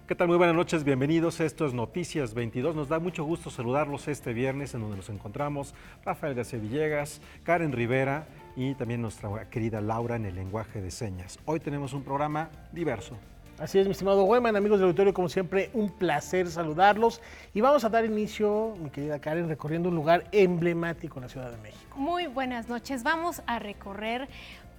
¿Qué tal? Muy buenas noches, bienvenidos. Esto es Noticias 22. Nos da mucho gusto saludarlos este viernes en donde nos encontramos Rafael García Villegas, Karen Rivera y también nuestra querida Laura en el lenguaje de señas. Hoy tenemos un programa diverso. Así es, mi estimado Weyman, amigos del auditorio, como siempre, un placer saludarlos. Y vamos a dar inicio, mi querida Karen, recorriendo un lugar emblemático en la Ciudad de México. Muy buenas noches. Vamos a recorrer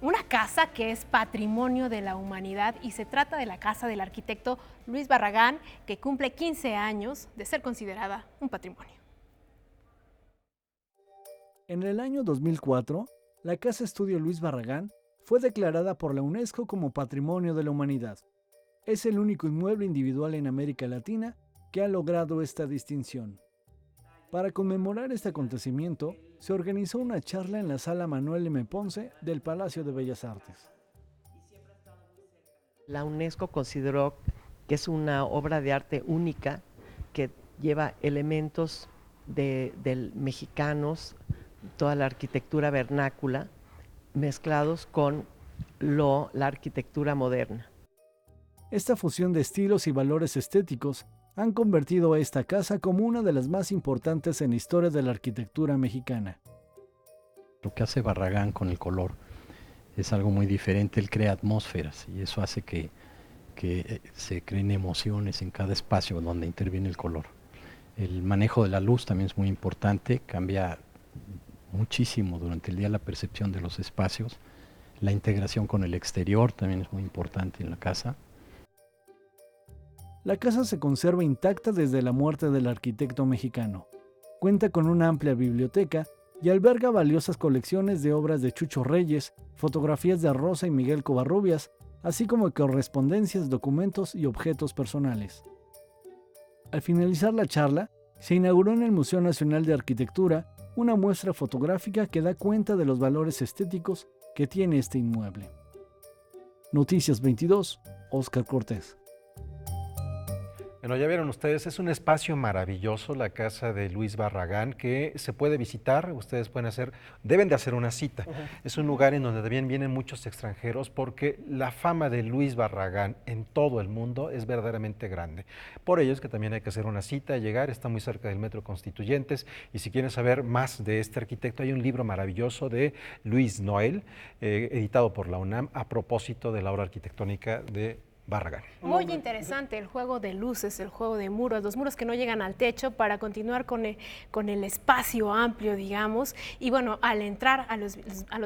una casa que es patrimonio de la humanidad y se trata de la casa del arquitecto Luis Barragán, que cumple 15 años de ser considerada un patrimonio. En el año 2004, la Casa Estudio Luis Barragán fue declarada por la UNESCO como Patrimonio de la Humanidad. Es el único inmueble individual en América Latina que ha logrado esta distinción. Para conmemorar este acontecimiento, se organizó una charla en la Sala Manuel M. Ponce del Palacio de Bellas Artes. La UNESCO consideró que es una obra de arte única que lleva elementos de mexicanos, toda la arquitectura vernácula, mezclados con la arquitectura moderna. Esta fusión de estilos y valores estéticos han convertido a esta casa como una de las más importantes en la historia de la arquitectura mexicana. Lo que hace Barragán con el color es algo muy diferente, él crea atmósferas y eso hace que se creen emociones en cada espacio donde interviene el color. El manejo de la luz también es muy importante, cambia muchísimo durante el día la percepción de los espacios. La integración con el exterior también es muy importante en la casa. La casa se conserva intacta desde la muerte del arquitecto mexicano. Cuenta con una amplia biblioteca y alberga valiosas colecciones de obras de Chucho Reyes, fotografías de Rosa y Miguel Covarrubias, así como correspondencias, documentos y objetos personales. Al finalizar la charla, se inauguró en el Museo Nacional de Arquitectura una muestra fotográfica que da cuenta de los valores estéticos que tiene este inmueble. Noticias 22, Óscar Cortés. Bueno, ya vieron ustedes, es un espacio maravilloso, la casa de Luis Barragán, que se puede visitar, ustedes deben de hacer una cita. Es un lugar en donde también vienen muchos extranjeros porque la fama de Luis Barragán en todo el mundo es verdaderamente grande. Por ello es que también hay que hacer una cita, llegar, está muy cerca del Metro Constituyentes, y si quieren saber más de este arquitecto, hay un libro maravilloso de Luis Noel, editado por la UNAM, a propósito de la obra arquitectónica de Barragán. Muy interesante el juego de luces, el juego de muros, los muros que no llegan al techo para continuar con el espacio amplio, digamos. Y bueno, al entrar a los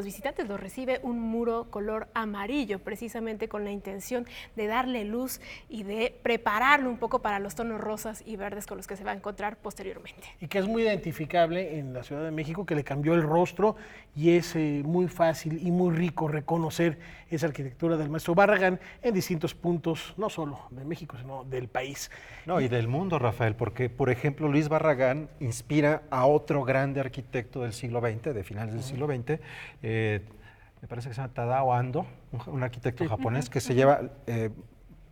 visitantes los recibe un muro color amarillo, precisamente con la intención de darle luz y de prepararlo un poco para los tonos rosas y verdes con los que se va a encontrar posteriormente. Y que es muy identificable en la Ciudad de México, que le cambió el rostro y es muy fácil y muy rico reconocer esa arquitectura del maestro Barragán en distintos puntos, no solo de México, sino del país. No, y del mundo, Rafael, porque, por ejemplo, Luis Barragán inspira a otro grande arquitecto del siglo XX, de finales del siglo XX, me parece que se llama Tadao Ando, un arquitecto japonés que se lleva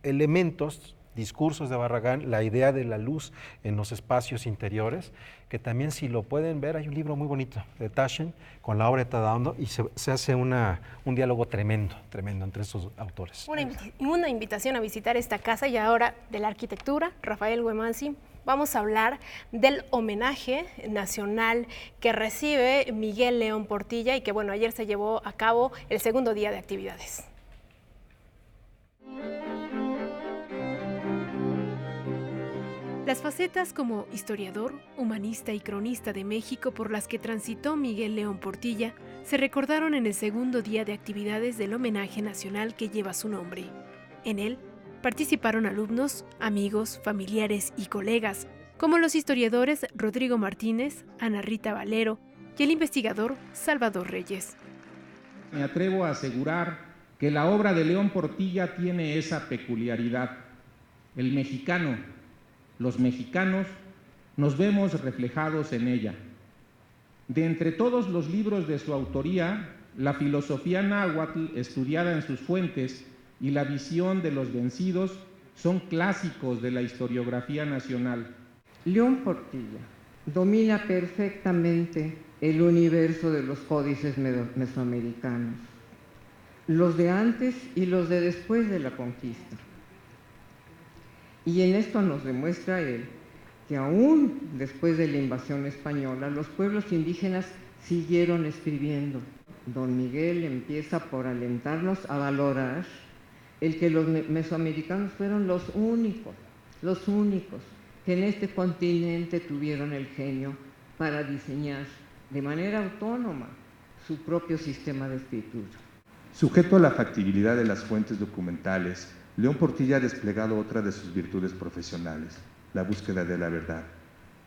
elementos, discursos de Barragán, la idea de la luz en los espacios interiores, que también, si lo pueden ver, hay un libro muy bonito de Taschen con la obra de Tadao Ando y se hace un diálogo tremendo entre esos autores. Una invitación a visitar esta casa. Y ahora de la arquitectura, Rafael Güemansi, vamos a hablar del homenaje nacional que recibe Miguel León Portilla y que, bueno, ayer se llevó a cabo el segundo día de actividades. Las facetas como historiador, humanista y cronista de México por las que transitó Miguel León Portilla se recordaron en el segundo día de actividades del homenaje nacional que lleva su nombre. En él participaron alumnos, amigos, familiares y colegas, como los historiadores Rodrigo Martínez, Ana Rita Valero y el investigador Salvador Reyes. Me atrevo a asegurar que la obra de León Portilla tiene esa peculiaridad. El mexicano, los mexicanos, nos vemos reflejados en ella. De entre todos los libros de su autoría, la filosofía náhuatl estudiada en sus fuentes y la visión de los vencidos son clásicos de la historiografía nacional. León Portilla domina perfectamente el universo de los códices mesoamericanos, los de antes y los de después de la conquista. Y en esto nos demuestra él que aún después de la invasión española, los pueblos indígenas siguieron escribiendo. Don Miguel empieza por alentarnos a valorar el que los mesoamericanos fueron los únicos que en este continente tuvieron el genio para diseñar de manera autónoma su propio sistema de escritura. Sujeto a la factibilidad de las fuentes documentales, León Portilla ha desplegado otra de sus virtudes profesionales, la búsqueda de la verdad.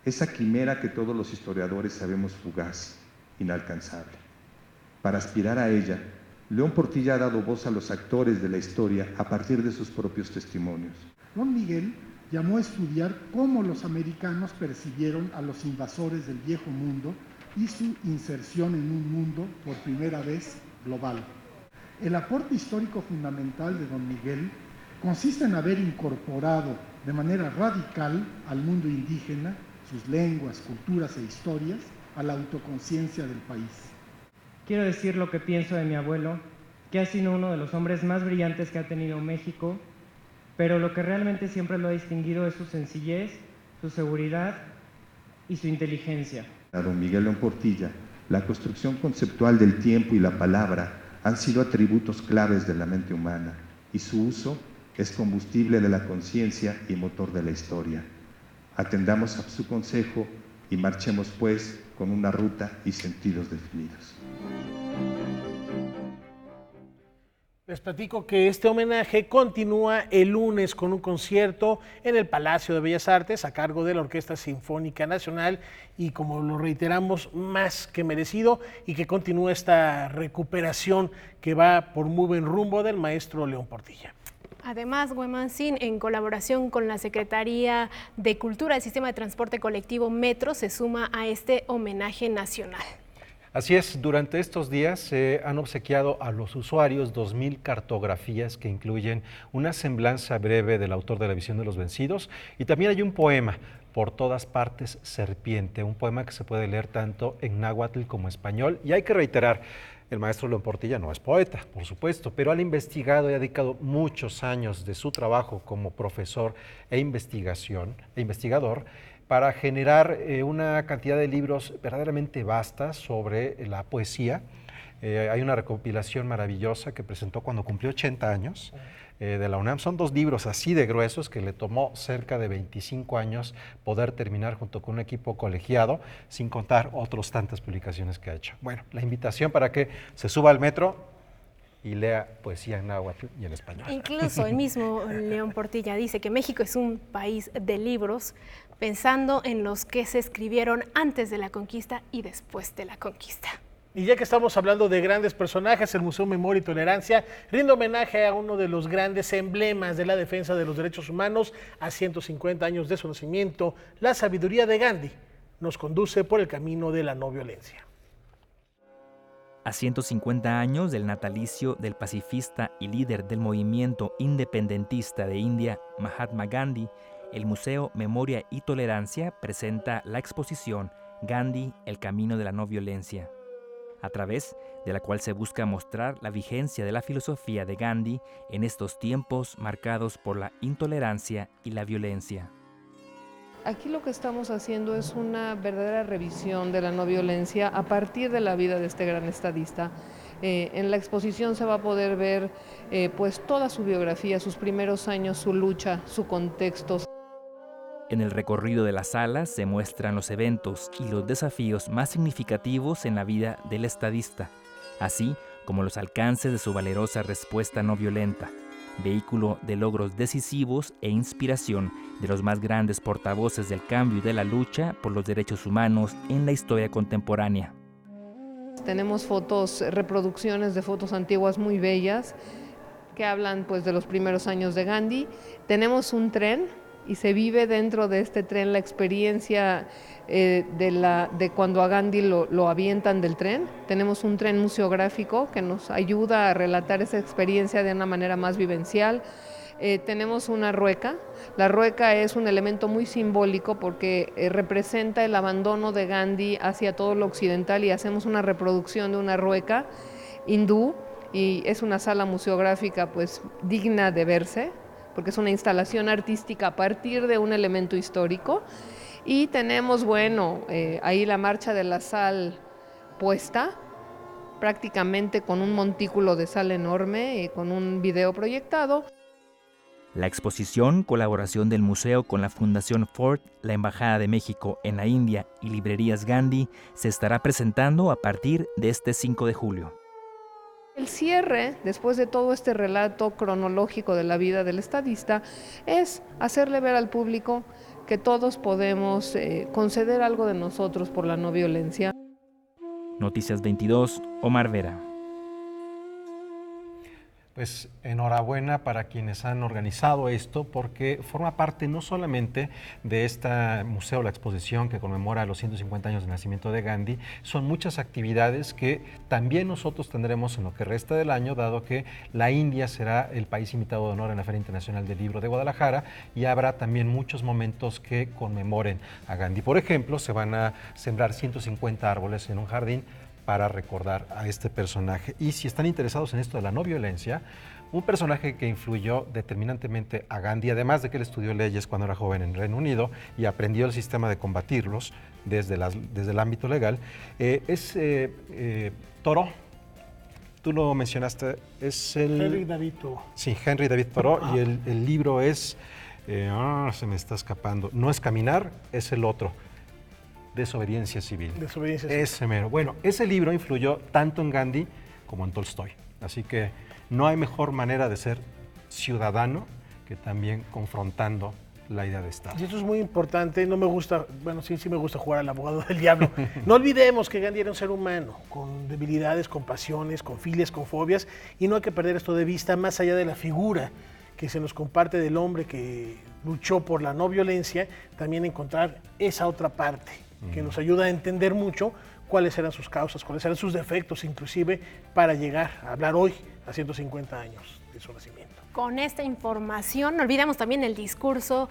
Esa quimera que todos los historiadores sabemos fugaz, inalcanzable. Para aspirar a ella, León Portilla ha dado voz a los actores de la historia a partir de sus propios testimonios. Don Miguel llamó a estudiar cómo los americanos percibieron a los invasores del Viejo Mundo y su inserción en un mundo por primera vez global. El aporte histórico fundamental de don Miguel consiste en haber incorporado de manera radical al mundo indígena, sus lenguas, culturas e historias, a la autoconciencia del país. Quiero decir lo que pienso de mi abuelo, que ha sido uno de los hombres más brillantes que ha tenido México, pero lo que realmente siempre lo ha distinguido es su sencillez, su seguridad y su inteligencia. A don Miguel León Portilla, la construcción conceptual del tiempo y la palabra han sido atributos claves de la mente humana, y su uso es combustible de la conciencia y motor de la historia. Atendamos a su consejo y marchemos pues con una ruta y sentidos definidos. Les platico que este homenaje continúa el lunes con un concierto en el Palacio de Bellas Artes a cargo de la Orquesta Sinfónica Nacional y, como lo reiteramos, más que merecido, y que continúa esta recuperación que va por muy buen rumbo del maestro León Portilla. Además, Huemanzin, en colaboración con la Secretaría de Cultura del Sistema de Transporte Colectivo Metro, se suma a este homenaje nacional. Así es, durante estos días se han obsequiado a los usuarios 2,000 cartografías que incluyen una semblanza breve del autor de La Visión de los Vencidos, y también hay un poema, Por todas partes serpiente, un poema que se puede leer tanto en náhuatl como español. Y hay que reiterar, el maestro León Portilla no es poeta, por supuesto, pero ha investigado y ha dedicado muchos años de su trabajo como profesor e investigador para generar una cantidad de libros verdaderamente vastas sobre la poesía. Hay una recopilación maravillosa que presentó cuando cumplió 80 años de la UNAM. Son 2 libros así de gruesos que le tomó cerca de 25 años poder terminar junto con un equipo colegiado, sin contar otras tantas publicaciones que ha hecho. Bueno, la invitación para que se suba al metro y lea poesía en náhuatl y en español. Incluso el mismo León Portilla dice que México es un país de libros, pensando en los que se escribieron antes de la conquista y después de la conquista. Y ya que estamos hablando de grandes personajes, el Museo Memoria y Tolerancia rinde homenaje a uno de los grandes emblemas de la defensa de los derechos humanos a 150 años de su nacimiento. La sabiduría de Gandhi nos conduce por el camino de la no violencia. A 150 años del natalicio del pacifista y líder del movimiento independentista de India, Mahatma Gandhi, el Museo Memoria y Tolerancia presenta la exposición Gandhi, el camino de la no violencia, a través de la cual se busca mostrar la vigencia de la filosofía de Gandhi en estos tiempos marcados por la intolerancia y la violencia. Aquí lo que estamos haciendo es una verdadera revisión de la no violencia a partir de la vida de este gran estadista. En la exposición se va a poder ver pues toda su biografía, sus primeros años, su lucha, su contexto. En el recorrido de las salas se muestran los eventos y los desafíos más significativos en la vida del estadista, así como los alcances de su valerosa respuesta no violenta, vehículo de logros decisivos e inspiración de los más grandes portavoces del cambio y de la lucha por los derechos humanos en la historia contemporánea. Tenemos fotos, reproducciones de fotos antiguas muy bellas que hablan pues de los primeros años de Gandhi. Tenemos un tren y se vive dentro de este tren la experiencia de cuando a Gandhi lo avientan del tren. Tenemos un tren museográfico que nos ayuda a relatar esa experiencia de una manera más vivencial. Tenemos una rueca. La rueca es un elemento muy simbólico porque representa el abandono de Gandhi hacia todo lo occidental, y hacemos una reproducción de una rueca hindú, y es una sala museográfica pues digna de verse, porque es una instalación artística a partir de un elemento histórico. Y tenemos, bueno, ahí la marcha de la sal puesta, prácticamente con un montículo de sal enorme y con un video proyectado. La exposición, colaboración del museo con la Fundación Ford, la Embajada de México en la India y Librerías Gandhi, se estará presentando a partir de este 5 de julio. El cierre, después de todo este relato cronológico de la vida del estadista, es hacerle ver al público que todos podemos conceder algo de nosotros por la no violencia. Noticias 22, Omar Vera. Pues enhorabuena para quienes han organizado esto, porque forma parte no solamente de este museo, la exposición que conmemora los 150 años de nacimiento de Gandhi, son muchas actividades que también nosotros tendremos en lo que resta del año, dado que la India será el país invitado de honor en la Feria Internacional del Libro de Guadalajara y habrá también muchos momentos que conmemoren a Gandhi. Por ejemplo, se van a sembrar 150 árboles en un jardín para recordar a este personaje. Y si están interesados en esto de la no violencia, un personaje que influyó determinantemente a Gandhi, además de que él estudió leyes cuando era joven en Reino Unido y aprendió el sistema de combatirlos desde el ámbito legal, es Thoreau. Tú lo mencionaste, es el... Henry David Thoreau. Sí, Henry David Thoreau, y el libro es... se me está escapando. No es Caminar, es el otro. Desobediencia civil. Desobediencia civil. Ese mero. Bueno, ese libro influyó tanto en Gandhi como en Tolstoy. Así que no hay mejor manera de ser ciudadano que también confrontando la idea de Estado. Y esto es muy importante, no me gusta, bueno, sí me gusta jugar al abogado del diablo. No olvidemos que Gandhi era un ser humano, con debilidades, con pasiones, con filias, con fobias, y no hay que perder esto de vista, más allá de la figura que se nos comparte del hombre que luchó por la no violencia, también encontrar esa otra parte que nos ayuda a entender mucho cuáles eran sus causas, cuáles eran sus defectos, inclusive para llegar a hablar hoy, a 150 años de su nacimiento. Con esta información, no olvidemos también el discurso,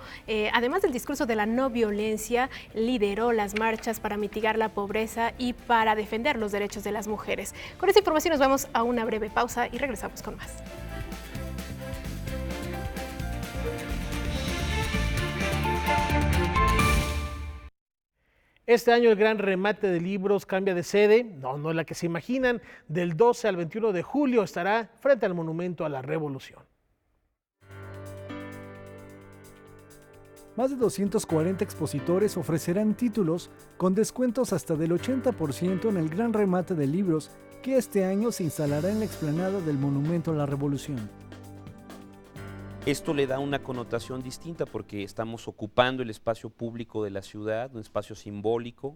además del discurso de la no violencia, lideró las marchas para mitigar la pobreza y para defender los derechos de las mujeres. Con esta información nos vamos a una breve pausa y regresamos con más. Este año el gran remate de libros cambia de sede, no es la que se imaginan. Del 12 al 21 de julio estará frente al Monumento a la Revolución. Más de 240 expositores ofrecerán títulos con descuentos hasta del 80% en el gran remate de libros que este año se instalará en la explanada del Monumento a la Revolución. Esto le da una connotación distinta porque estamos ocupando el espacio público de la ciudad, un espacio simbólico,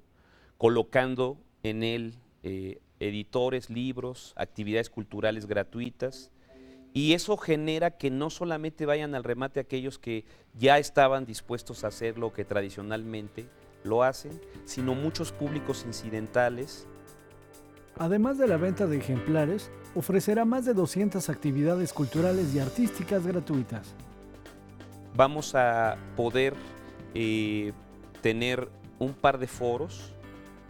colocando en él editores, libros, actividades culturales gratuitas, y eso genera que no solamente vayan al remate aquellos que ya estaban dispuestos a hacerlo, que tradicionalmente lo hacen, sino muchos públicos incidentales. Además de la venta de ejemplares, ofrecerá más de 200 actividades culturales y artísticas gratuitas. Vamos a poder tener un par de foros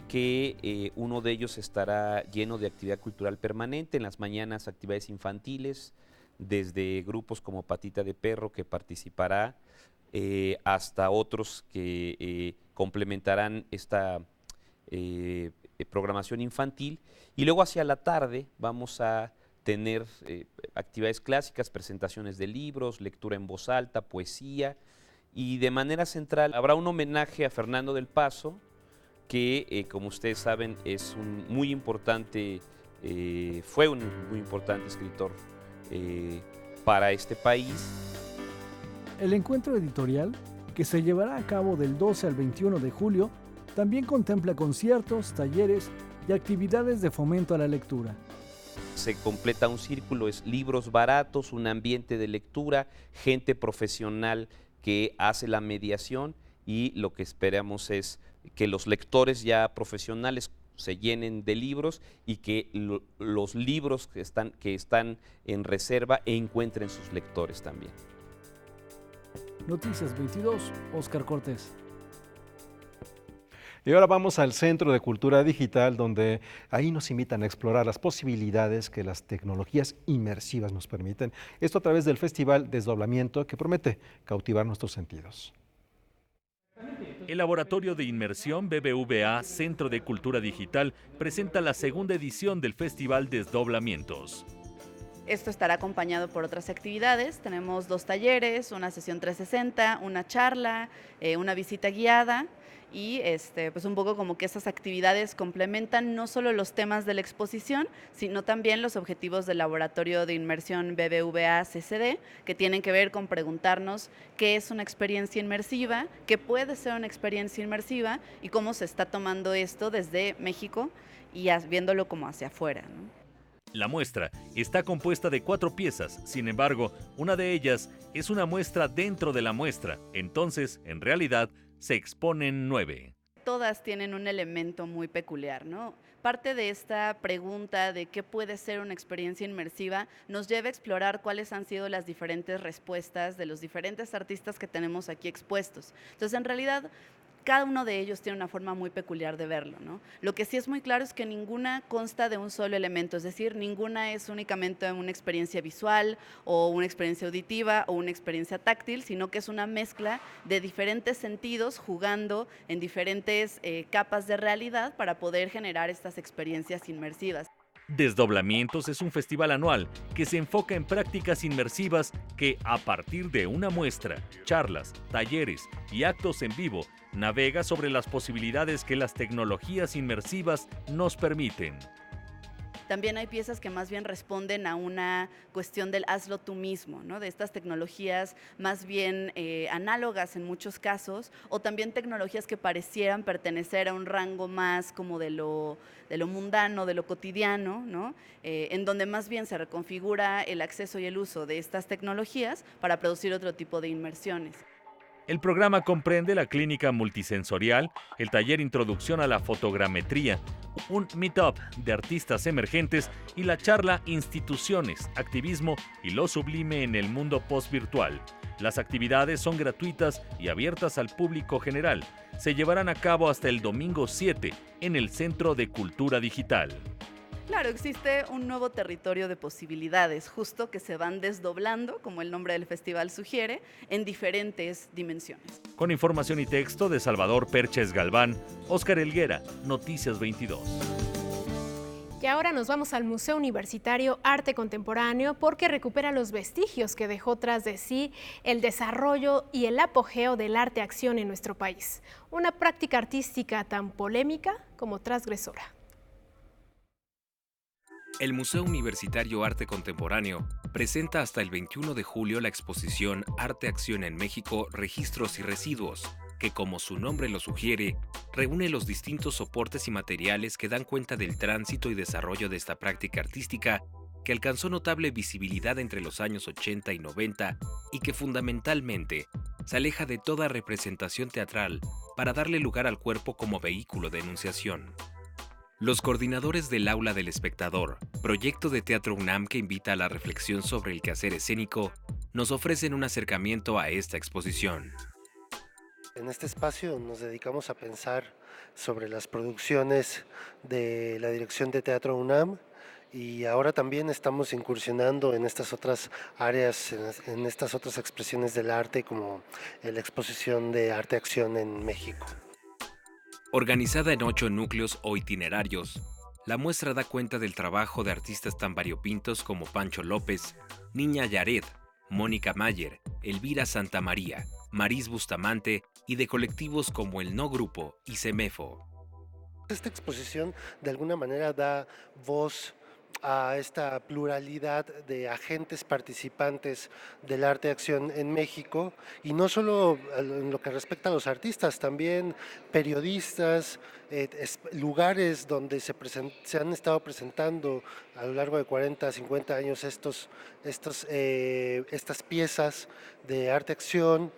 que uno de ellos estará lleno de actividad cultural permanente, en las mañanas actividades infantiles, desde grupos como Patita de Perro que participará, hasta otros que complementarán esta programación infantil, y luego hacia la tarde vamos a tener actividades clásicas, presentaciones de libros, lectura en voz alta, poesía, y de manera central habrá un homenaje a Fernando del Paso, que como ustedes saben es un muy importante, fue un muy importante escritor para este país. El encuentro editorial, que se llevará a cabo del 12 al 21 de julio, también contempla conciertos, talleres y actividades de fomento a la lectura. Se completa un círculo, es libros baratos, un ambiente de lectura, gente profesional que hace la mediación, y lo que esperamos es que los lectores ya profesionales se llenen de libros y que los libros que están en reserva encuentren sus lectores también. Noticias 22, Óscar Cortés. Y ahora vamos al Centro de Cultura Digital, donde ahí nos invitan a explorar las posibilidades que las tecnologías inmersivas nos permiten. Esto a través del Festival Desdoblamiento, que promete cautivar nuestros sentidos. El Laboratorio de Inmersión BBVA Centro de Cultura Digital presenta la segunda edición del Festival Desdoblamientos. Esto estará acompañado por otras actividades. Tenemos 2 talleres, una sesión 360, una charla, una visita guiada y pues un poco como que esas actividades complementan no solo los temas de la exposición, sino también los objetivos del Laboratorio de Inmersión BBVA CCD, que tienen que ver con preguntarnos qué es una experiencia inmersiva, qué puede ser una experiencia inmersiva y cómo se está tomando esto desde México y viéndolo como hacia afuera, ¿no? La muestra está compuesta de 4 piezas, sin embargo, una de ellas es una muestra dentro de la muestra, entonces, en realidad, se exponen 9. Todas tienen un elemento muy peculiar, ¿no? Parte de esta pregunta de qué puede ser una experiencia inmersiva nos lleva a explorar cuáles han sido las diferentes respuestas de los diferentes artistas que tenemos aquí expuestos. Entonces, en realidad, cada uno de ellos tiene una forma muy peculiar de verlo, ¿no? Lo que sí es muy claro es que ninguna consta de un solo elemento, es decir, ninguna es únicamente una experiencia visual o una experiencia auditiva o una experiencia táctil, sino que es una mezcla de diferentes sentidos jugando en diferentes capas de realidad para poder generar estas experiencias inmersivas. Desdoblamientos es un festival anual que se enfoca en prácticas inmersivas que, a partir de una muestra, charlas, talleres y actos en vivo, navega sobre las posibilidades que las tecnologías inmersivas nos permiten. También hay piezas que más bien responden a una cuestión del hazlo tú mismo, ¿no? De estas tecnologías más bien análogas en muchos casos, o también tecnologías que parecieran pertenecer a un rango más como de lo mundano, de lo cotidiano, ¿no? En donde más bien se reconfigura el acceso y el uso de estas tecnologías para producir otro tipo de inmersiones. El programa comprende la clínica multisensorial, el taller Introducción a la Fotogrametría, un meetup de artistas emergentes y la charla Instituciones, Activismo y lo sublime en el mundo postvirtual. Las actividades son gratuitas y abiertas al público general. Se llevarán a cabo hasta el domingo 7 en el Centro de Cultura Digital. Claro, existe un nuevo territorio de posibilidades, justo que se van desdoblando, como el nombre del festival sugiere, en diferentes dimensiones. Con información y texto de Salvador Perches Galván, Óscar Helguera, Noticias 22. Y ahora nos vamos al Museo Universitario Arte Contemporáneo porque recupera los vestigios que dejó tras de sí el desarrollo y el apogeo del arte-acción en nuestro país. Una práctica artística tan polémica como transgresora. El Museo Universitario Arte Contemporáneo presenta hasta el 21 de julio la exposición Arte-Acción en México, Registros y Residuos, que, como su nombre lo sugiere, reúne los distintos soportes y materiales que dan cuenta del tránsito y desarrollo de esta práctica artística que alcanzó notable visibilidad entre los años 80 y 90 y que fundamentalmente se aleja de toda representación teatral para darle lugar al cuerpo como vehículo de enunciación. Los coordinadores del Aula del Espectador, proyecto de Teatro UNAM que invita a la reflexión sobre el quehacer escénico, nos ofrecen un acercamiento a esta exposición. En este espacio nos dedicamos a pensar sobre las producciones de la Dirección de Teatro UNAM y ahora también estamos incursionando en estas otras áreas, en estas otras expresiones del arte como la exposición de Arte-Acción en México. Organizada en 8 núcleos o itinerarios, la muestra da cuenta del trabajo de artistas tan variopintos como Pancho López, Niña Yared, Mónica Mayer, Elvira Santamaría, Maris Bustamante y de colectivos como El No Grupo y Semefo. Esta exposición de alguna manera da voz a esta pluralidad de agentes participantes del arte-acción en México, y no solo en lo que respecta a los artistas, también periodistas, lugares donde se han estado presentando a lo largo de 40, 50 años estas piezas de arte-acción.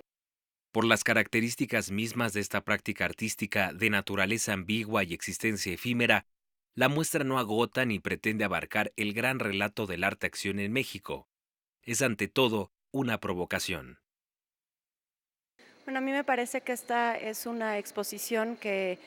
Por las características mismas de esta práctica artística de naturaleza ambigua y existencia efímera, la muestra no agota ni pretende abarcar el gran relato del arte-acción en México. Es ante todo una provocación. Bueno, a mí me parece que esta es una exposición que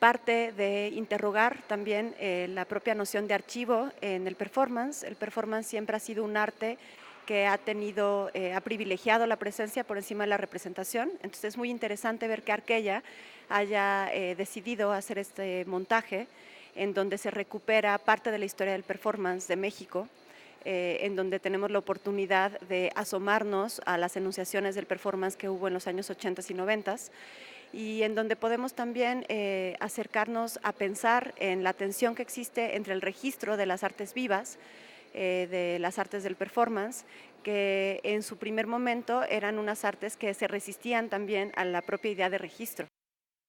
parte de interrogar también la propia noción de archivo en el performance. El performance siempre ha sido un arte que ha privilegiado la presencia por encima de la representación. Entonces es muy interesante ver que Arquella haya decidido hacer este montaje en donde se recupera parte de la historia del performance de México, en donde tenemos la oportunidad de asomarnos a las enunciaciones del performance que hubo en los años 80 y 90 y en donde podemos también acercarnos a pensar en la tensión que existe entre el registro de las artes vivas, de las artes del performance, que en su primer momento eran unas artes que se resistían también a la propia idea de registro.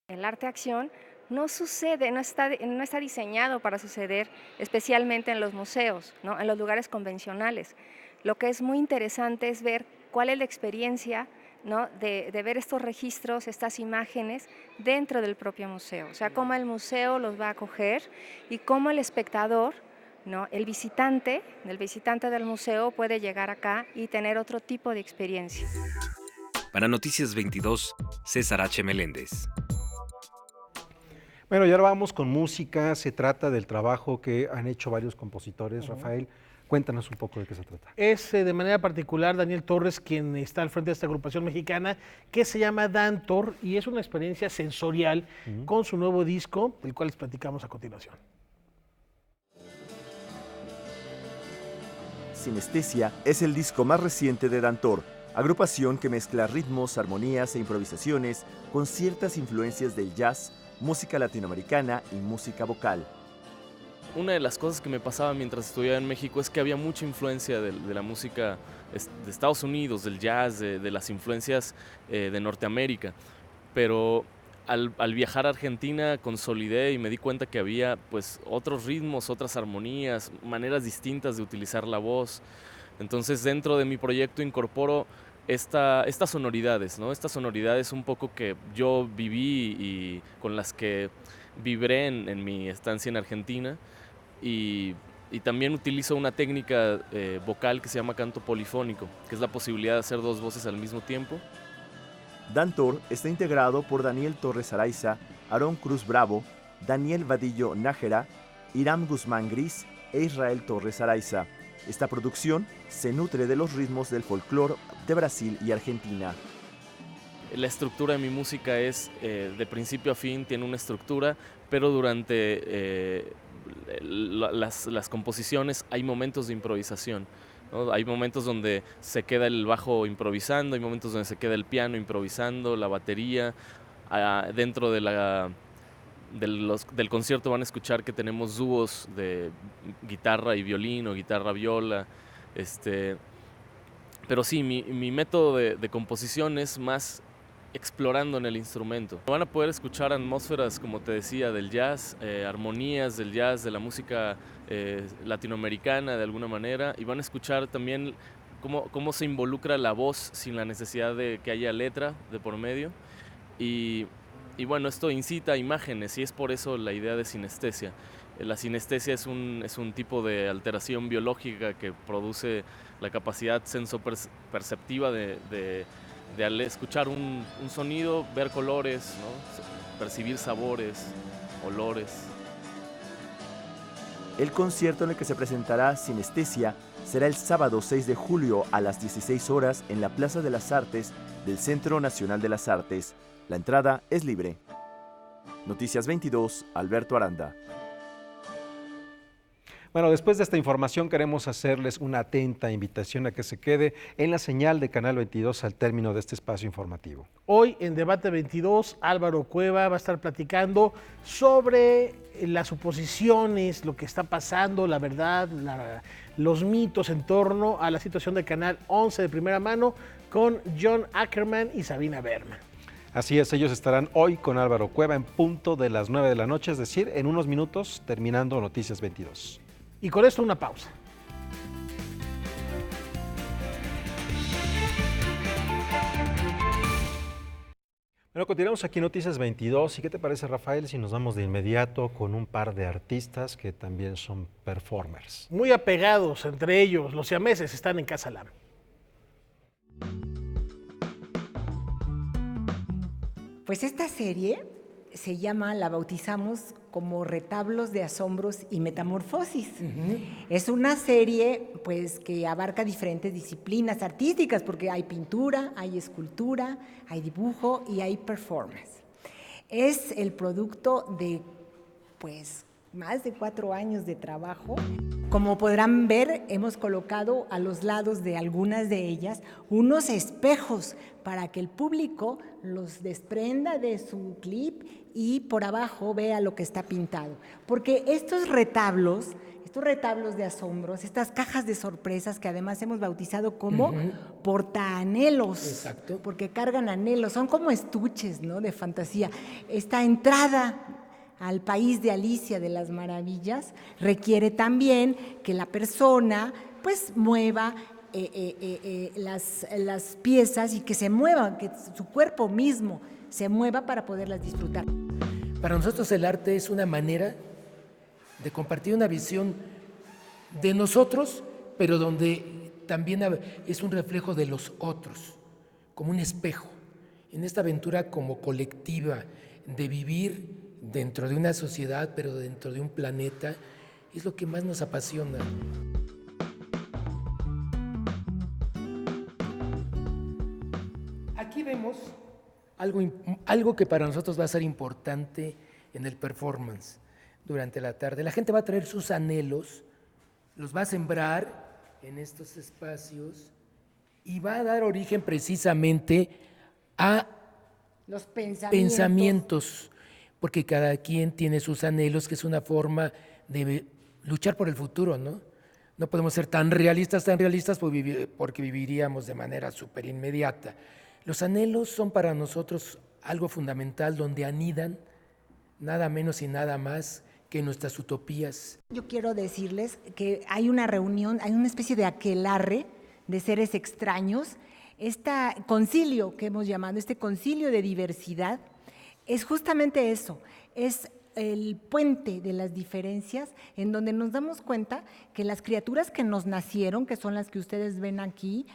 El arte-acción no sucede, no está diseñado para suceder especialmente en los museos, ¿no? En los lugares convencionales. Lo que es muy interesante es ver cuál es la experiencia, ¿no? de ver estos registros, estas imágenes dentro del propio museo. O sea, cómo el museo los va a acoger y cómo el espectador, ¿no? El visitante del museo puede llegar acá y tener otro tipo de experiencia. Para Noticias 22, César H. Meléndez. Bueno, y ahora vamos con música. Se trata del trabajo que han hecho varios compositores. Rafael, cuéntanos un poco de qué se trata. Es de manera particular Daniel Torres quien está al frente de esta agrupación mexicana que se llama Dantor y es una experiencia sensorial con su nuevo disco, del cual les platicamos a continuación. Sinestesia es el disco más reciente de Dantor, agrupación que mezcla ritmos, armonías e improvisaciones con ciertas influencias del jazz, música latinoamericana y música vocal. Una de las cosas que me pasaba mientras estudiaba en México es que había mucha influencia de la música de Estados Unidos, del jazz, de las influencias de Norteamérica, pero al viajar a Argentina consolidé y me di cuenta que había pues otros ritmos, otras armonías, maneras distintas de utilizar la voz. Entonces dentro de mi proyecto incorporo estas sonoridades, ¿no? Estas sonoridades un poco que yo viví y con las que vibré en mi estancia en Argentina y también utilizo una técnica vocal que se llama canto polifónico, que es la posibilidad de hacer dos voces al mismo tiempo. Dantor está integrado por Daniel Torres Araiza, Aarón Cruz Bravo, Daniel Vadillo Nájera, Iram Guzmán Gris e Israel Torres Araiza. Esta producción se nutre de los ritmos del folclore de Brasil y Argentina. La estructura de mi música es de principio a fin, tiene una estructura, pero durante las composiciones hay momentos de improvisación, ¿no? Hay momentos donde se queda el bajo improvisando, hay momentos donde se queda el piano improvisando, la batería. Dentro del concierto van a escuchar que tenemos dúos de guitarra y violín o guitarra-viola. Pero sí, mi método de composición es más explorando en el instrumento. Van a poder escuchar atmósferas, como te decía, del jazz, armonías del jazz, de la música latinoamericana de alguna manera, y van a escuchar también cómo se involucra la voz sin la necesidad de que haya letra de por medio. Y bueno, esto incita a imágenes y es por eso la idea de sinestesia. La sinestesia es un tipo de alteración biológica que produce la capacidad sensoperceptiva de al escuchar un sonido, ver colores, ¿no? Percibir sabores, olores. El concierto en el que se presentará Sinestesia será el sábado 6 de julio a las 16 horas en la Plaza de las Artes del Centro Nacional de las Artes. La entrada es libre. Noticias 22, Alberto Aranda. Bueno, después de esta información queremos hacerles una atenta invitación a que se quede en la señal de Canal 22 al término de este espacio informativo. Hoy en Debate 22, Álvaro Cueva va a estar platicando sobre las suposiciones, lo que está pasando, la verdad, los mitos en torno a la situación de Canal 11 de primera mano con John Ackerman y Sabina Berman. Así es, ellos estarán hoy con Álvaro Cueva en punto de las 9 de la noche, es decir, en unos minutos terminando Noticias 22. Y con esto una pausa. Bueno, continuamos aquí en Noticias 22. ¿Y qué te parece, Rafael, si nos vamos de inmediato con un par de artistas que también son performers? Muy apegados entre ellos, los siameses están en Casa Lam. Pues esta serie la bautizamos como Retablos de Asombros y Metamorfosis. Es una serie pues que abarca diferentes disciplinas artísticas, porque hay pintura, hay escultura, hay dibujo y hay performance. Es el producto de pues más de 4 años de trabajo. Como podrán ver, hemos colocado a los lados de algunas de ellas unos espejos para que el público los desprenda de su clip y por abajo vea lo que está pintado. Porque estos retablos de asombros, estas cajas de sorpresas que además hemos bautizado como portaanhelos, exacto, porque cargan anhelos, son como estuches, ¿no?, de fantasía. Esta entrada al país de Alicia de las Maravillas requiere también que la persona pues mueva las piezas y que se mueva, que su cuerpo mismo se mueva para poderlas disfrutar. Para nosotros el arte es una manera de compartir una visión de nosotros, pero donde también es un reflejo de los otros, como un espejo, en esta aventura como colectiva de vivir dentro de una sociedad, pero dentro de un planeta, es lo que más nos apasiona. Aquí vemos algo que para nosotros va a ser importante en el performance durante la tarde. La gente va a traer sus anhelos, los va a sembrar en estos espacios y va a dar origen precisamente a los pensamientos, porque cada quien tiene sus anhelos, que es una forma de luchar por el futuro, ¿no? No podemos ser tan realistas porque viviríamos de manera súper inmediata. Los anhelos son para nosotros algo fundamental, donde anidan nada menos y nada más que nuestras utopías. Yo quiero decirles que hay una reunión, hay una especie de aquelarre de seres extraños. Este concilio que hemos llamado, este concilio de diversidad, es justamente eso, es el puente de las diferencias, en donde nos damos cuenta que las criaturas que nos nacieron, que son las que ustedes ven aquí,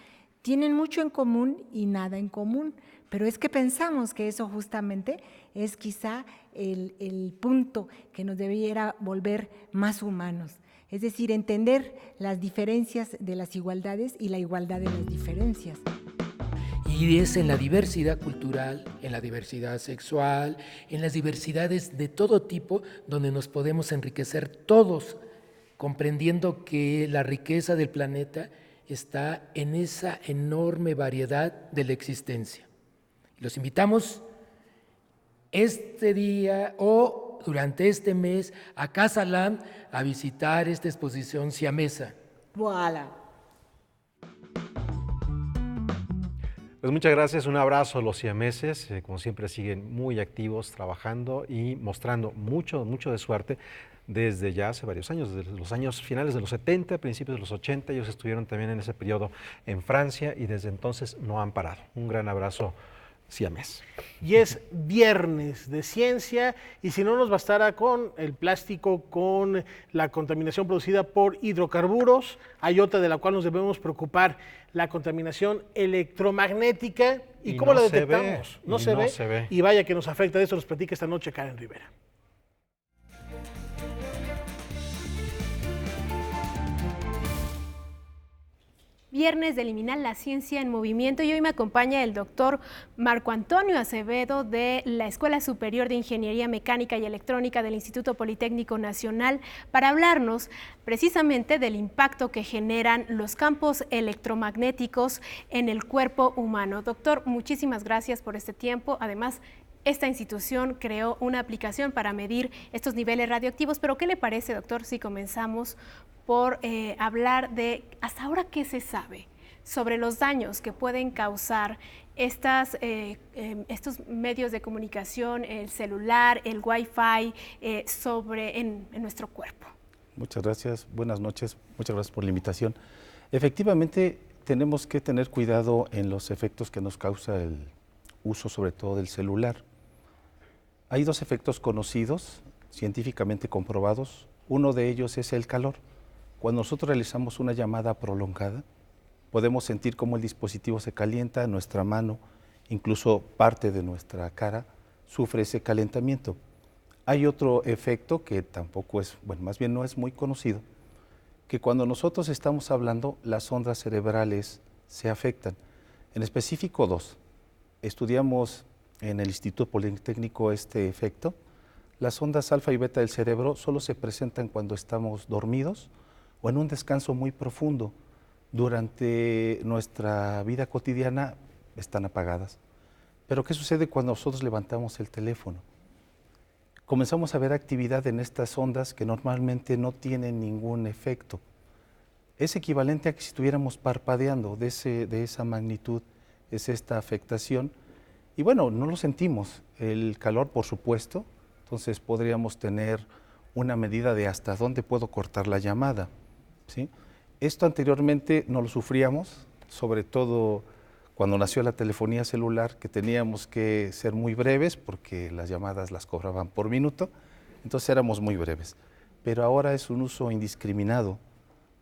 tienen mucho en común y nada en común, pero es que pensamos que eso justamente es quizá el punto que nos debiera volver más humanos, es decir, entender las diferencias de las igualdades y la igualdad de las diferencias. Y es en la diversidad cultural, en la diversidad sexual, en las diversidades de todo tipo, donde nos podemos enriquecer todos, comprendiendo que la riqueza del planeta está en esa enorme variedad de la existencia. Los invitamos este día o durante este mes a Casa Lam a visitar esta exposición siamesa. Voilà. Pues muchas gracias, un abrazo a los siameses, como siempre siguen muy activos trabajando y mostrando mucho de su arte desde ya hace varios años, desde los años finales de los 70, principios de los 80, ellos estuvieron también en ese periodo en Francia y desde entonces no han parado. Un gran abrazo siamés. Y es viernes de ciencia, y si no nos bastara con el plástico, con la contaminación producida por hidrocarburos, hay otra de la cual nos debemos preocupar, la contaminación electromagnética. ¿Y cómo la detectamos? No se ve. Y vaya que nos afecta. De eso nos platica esta noche Karen Rivera. Viernes de Eliminar la Ciencia en Movimiento, y hoy me acompaña el doctor Marco Antonio Acevedo de la Escuela Superior de Ingeniería Mecánica y Electrónica del Instituto Politécnico Nacional para hablarnos precisamente del impacto que generan los campos electromagnéticos en el cuerpo humano. Doctor, muchísimas gracias por este tiempo. Además, esta institución creó una aplicación para medir estos niveles radioactivos, pero ¿qué le parece, doctor, si comenzamos por hablar de hasta ahora qué se sabe sobre los daños que pueden causar estos medios de comunicación, el celular, el Wi-Fi, en nuestro cuerpo? Muchas gracias, buenas noches, muchas gracias por la invitación. Efectivamente, tenemos que tener cuidado en los efectos que nos causa el uso sobre todo del celular. Hay dos efectos conocidos, científicamente comprobados. Uno de ellos es el calor. Cuando nosotros realizamos una llamada prolongada, podemos sentir cómo el dispositivo se calienta, nuestra mano, incluso parte de nuestra cara, sufre ese calentamiento. Hay otro efecto que tampoco es, bueno, más bien no es muy conocido, que cuando nosotros estamos hablando, las ondas cerebrales se afectan. En específico dos. Estudiamos en el Instituto Politécnico este efecto. Las ondas alfa y beta del cerebro solo se presentan cuando estamos dormidos o en un descanso muy profundo. Durante nuestra vida cotidiana están apagadas. Pero ¿qué sucede cuando nosotros levantamos el teléfono? Comenzamos a ver actividad en estas ondas que normalmente no tienen ningún efecto. Es equivalente a que si estuviéramos parpadeando, de esa magnitud es esta afectación. Y bueno, no lo sentimos. El calor, por supuesto, entonces podríamos tener una medida de hasta dónde puedo cortar la llamada, ¿sí? Esto anteriormente no lo sufríamos, sobre todo cuando nació la telefonía celular, que teníamos que ser muy breves porque las llamadas las cobraban por minuto, entonces éramos muy breves. Pero ahora es un uso indiscriminado,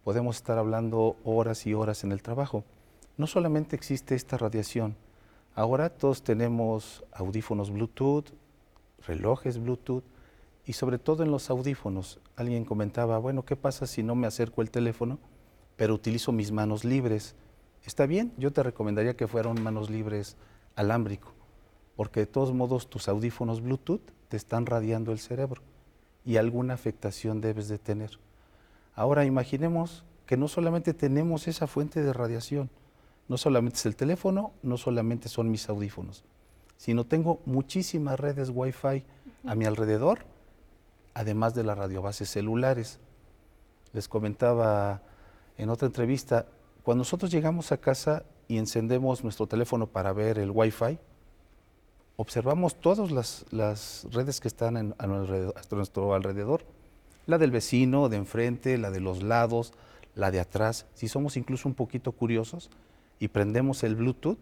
podemos estar hablando horas y horas en el trabajo. No solamente existe esta radiación, ahora todos tenemos audífonos Bluetooth, relojes Bluetooth, y sobre todo en los audífonos. Alguien comentaba, bueno, ¿qué pasa si no me acerco el teléfono, pero utilizo mis manos libres? Está bien, yo te recomendaría que fueran manos libres alámbrico, porque de todos modos tus audífonos Bluetooth te están radiando el cerebro y alguna afectación debes de tener. Ahora imaginemos que no solamente tenemos esa fuente de radiación, no solamente es el teléfono, no solamente son mis audífonos, sino tengo muchísimas redes Wi-Fi a mi alrededor, además de las radiobases celulares. Les comentaba en otra entrevista, cuando nosotros llegamos a casa y encendemos nuestro teléfono para ver el Wi-Fi, observamos todas las redes que están a nuestro alrededor, la del vecino, de enfrente, la de los lados, la de atrás. Si somos incluso un poquito curiosos y prendemos el Bluetooth,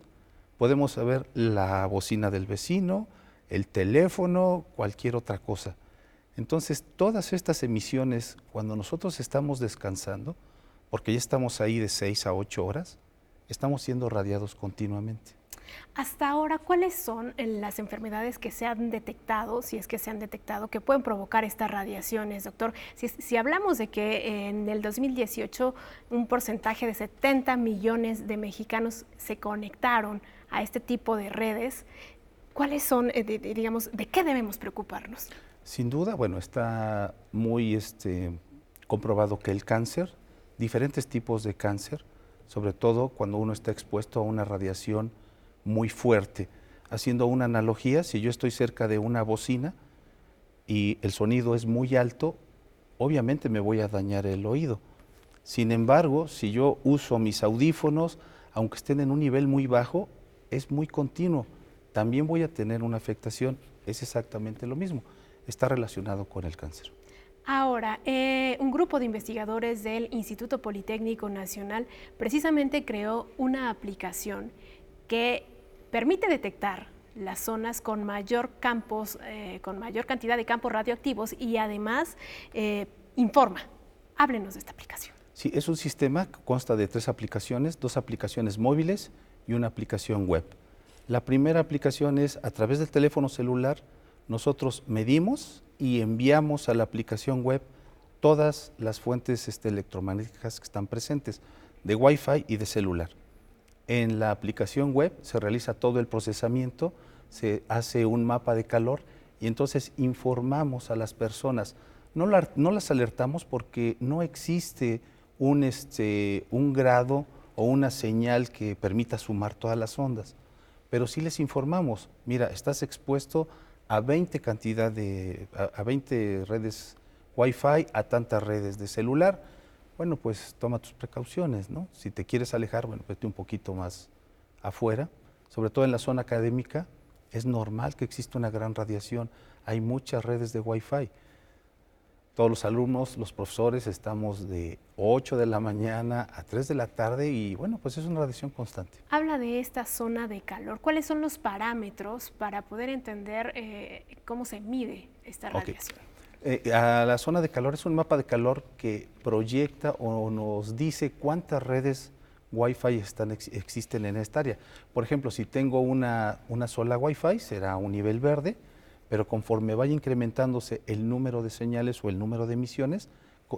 podemos ver la bocina del vecino, el teléfono, cualquier otra cosa. Entonces, todas estas emisiones, cuando nosotros estamos descansando, porque ya estamos ahí de 6 a 8 horas, estamos siendo radiados continuamente. Hasta ahora, ¿cuáles son las enfermedades que se han detectado, si es que se han detectado, que pueden provocar estas radiaciones, doctor? Si hablamos de que en el 2018 un porcentaje de 70 millones de mexicanos se conectaron a este tipo de redes, ¿cuáles son, digamos, de qué debemos preocuparnos? Sin duda, bueno, está muy comprobado que el cáncer, diferentes tipos de cáncer, sobre todo cuando uno está expuesto a una radiación muy fuerte. Haciendo una analogía, si yo estoy cerca de una bocina y el sonido es muy alto, obviamente me voy a dañar el oído. Sin embargo, si yo uso mis audífonos, aunque estén en un nivel muy bajo, es muy continuo, también voy a tener una afectación. Es exactamente lo mismo, está relacionado con el cáncer. Ahora, un grupo de investigadores del Instituto Politécnico Nacional precisamente creó una aplicación que permite detectar las zonas con mayor cantidad de campos radioactivos y además informa. Háblenos de esta aplicación. Sí, es un sistema que consta de 3 aplicaciones, 2 aplicaciones móviles y una aplicación web. La primera aplicación es a través del teléfono celular, nosotros medimos y enviamos a la aplicación web todas las fuentes electromagnéticas que están presentes, de Wi-Fi y de celular. En la aplicación web se realiza todo el procesamiento, se hace un mapa de calor y entonces informamos a las personas. No las alertamos porque no existe un grado o una señal que permita sumar todas las ondas, pero sí les informamos, mira, estás expuesto a 20 redes Wi-Fi, a tantas redes de celular. Bueno, pues toma tus precauciones, ¿no? Si te quieres alejar, bueno, vete un poquito más afuera. Sobre todo en la zona académica, es normal que exista una gran radiación. Hay muchas redes de Wi-Fi. Todos los alumnos, los profesores, estamos de 8 de la mañana a 3 de la tarde y, bueno, pues es una radiación constante. Habla de esta zona de calor. ¿Cuáles son los parámetros para poder entender cómo se mide esta radiación? A la zona de calor es un mapa de calor que proyecta o nos dice cuántas redes Wi-Fi existen en esta área. Por ejemplo, si tengo una sola Wi-Fi, será un nivel verde. pero conforme vaya incrementándose el número de señales o el número de emisiones,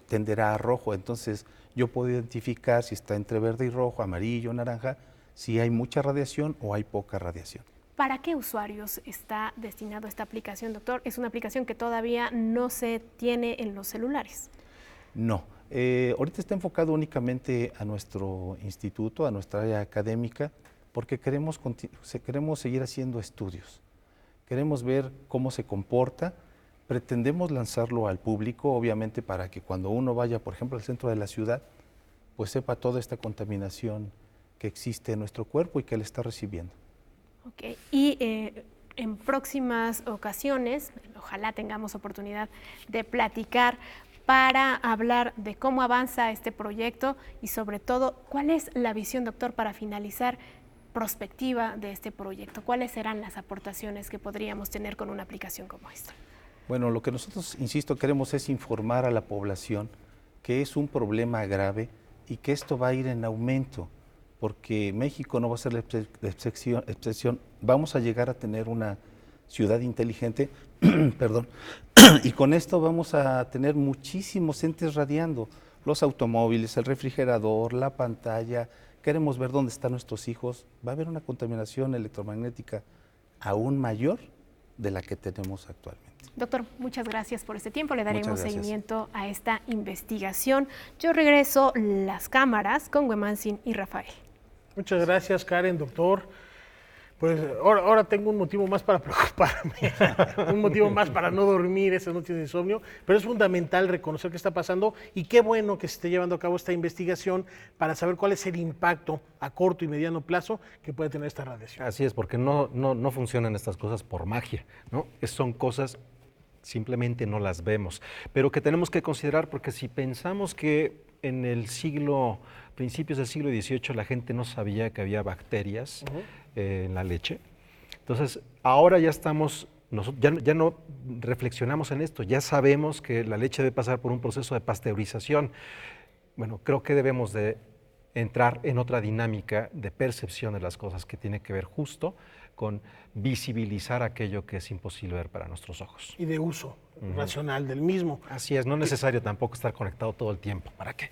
tenderá a rojo. Entonces yo puedo identificar si está entre verde y rojo, amarillo, naranja, si hay mucha radiación o hay poca radiación. ¿Para qué usuarios está destinado esta aplicación, doctor? Es una aplicación que todavía no se tiene en los celulares. No, ahorita está enfocado únicamente a nuestro instituto, a nuestra área académica, porque queremos seguir haciendo estudios. Queremos ver cómo se comporta. Pretendemos lanzarlo al público, obviamente, para que cuando uno vaya, por ejemplo, al centro de la ciudad, pues sepa toda esta contaminación que existe en nuestro cuerpo y que le está recibiendo. Ok, y en próximas ocasiones, ojalá tengamos oportunidad de platicar para hablar de cómo avanza este proyecto y sobre todo, ¿cuál es la visión, doctor, para finalizar prospectiva de este proyecto? ¿Cuáles serán las aportaciones que podríamos tener con una aplicación como esta? Bueno, lo que nosotros, insisto, queremos es informar a la población que es un problema grave y que esto va a ir en aumento, porque México no va a ser la excepción. Vamos a llegar a tener una ciudad inteligente, perdón, y con esto vamos a tener muchísimos entes radiando, los automóviles, el refrigerador, la pantalla, queremos ver dónde están nuestros hijos, va a haber una contaminación electromagnética aún mayor de la que tenemos actualmente. Doctor, muchas gracias por este tiempo, le daremos seguimiento a esta investigación. Yo regreso las cámaras con Huemanzin y Rafael. Muchas gracias, Karen, doctor. Pues ahora tengo un motivo más para preocuparme, un motivo más para no dormir esas noches de insomnio, pero es fundamental reconocer qué está pasando y qué bueno que se esté llevando a cabo esta investigación para saber cuál es el impacto a corto y mediano plazo que puede tener esta radiación. Así es, porque no funcionan estas cosas por magia, ¿no? Son cosas, simplemente no las vemos, pero que tenemos que considerar, porque si pensamos que en el principios del siglo XVIII la gente no sabía que había bacterias en la leche, entonces ahora ya ya no reflexionamos en esto, ya sabemos que la leche debe pasar por un proceso de pasteurización. Bueno, creo que debemos de entrar en otra dinámica de percepción de las cosas que tiene que ver justo con visibilizar aquello que es imposible ver para nuestros ojos. Y de uso racional del mismo. Así es, no es necesario tampoco estar conectado todo el tiempo. ¿Para qué?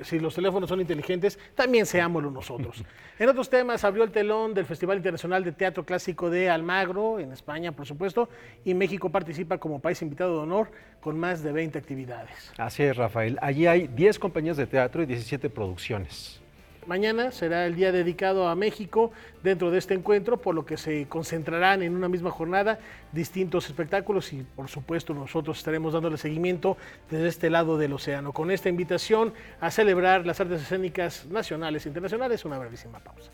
Si los teléfonos son inteligentes, también seámoslo nosotros. En otros temas, abrió el telón del Festival Internacional de Teatro Clásico de Almagro, en España, por supuesto, y México participa como país invitado de honor con más de 20 actividades. Así es, Rafael. Allí hay 10 compañías de teatro y 17 producciones. Mañana será el día dedicado a México dentro de este encuentro, por lo que se concentrarán en una misma jornada distintos espectáculos y, por supuesto, nosotros estaremos dándole seguimiento desde este lado del océano. Con esta invitación a celebrar las artes escénicas nacionales e internacionales, una brevísima pausa.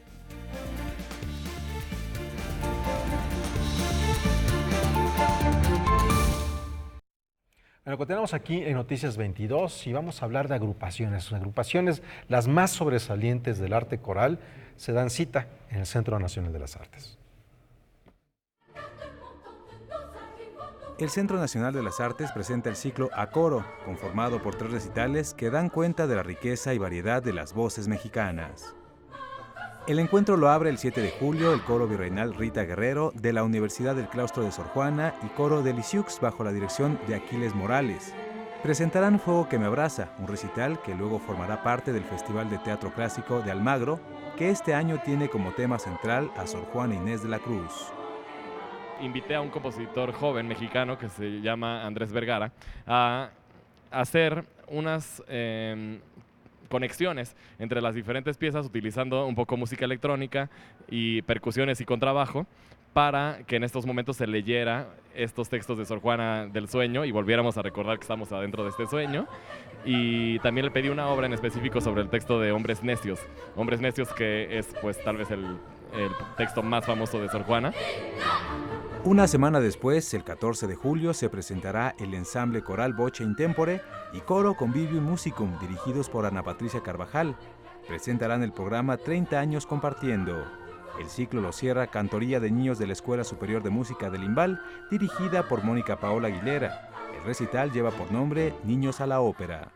Bueno, continuamos aquí en Noticias 22 y vamos a hablar de agrupaciones. Agrupaciones, las más sobresalientes del arte coral, se dan cita en el Centro Nacional de las Artes. El Centro Nacional de las Artes presenta el ciclo A Coro, conformado por 3 recitales que dan cuenta de la riqueza y variedad de las voces mexicanas. El encuentro lo abre el 7 de julio el Coro Virreinal Rita Guerrero de la Universidad del Claustro de Sor Juana y Coro de Lisieux bajo la dirección de Aquiles Morales. Presentarán Fuego que me abraza, un recital que luego formará parte del Festival de Teatro Clásico de Almagro, que este año tiene como tema central a Sor Juana Inés de la Cruz. Invité a un compositor joven mexicano que se llama Andrés Vergara a hacer unas conexiones entre las diferentes piezas utilizando un poco música electrónica y percusiones y contrabajo para que en estos momentos se leyera estos textos de Sor Juana del Sueño y volviéramos a recordar que estamos adentro de este sueño. Y también le pedí una obra en específico sobre el texto de Hombres Necios que es pues tal vez el texto más famoso de Sor Juana. Una semana después, el 14 de julio, se presentará el ensamble coral Voce in Tempore y Coro Convivium Musicum, dirigidos por Ana Patricia Carvajal. Presentarán el programa 30 años compartiendo. El ciclo lo cierra Cantoría de Niños de la Escuela Superior de Música del Imbal, dirigida por Mónica Paola Aguilera. El recital lleva por nombre Niños a la Ópera.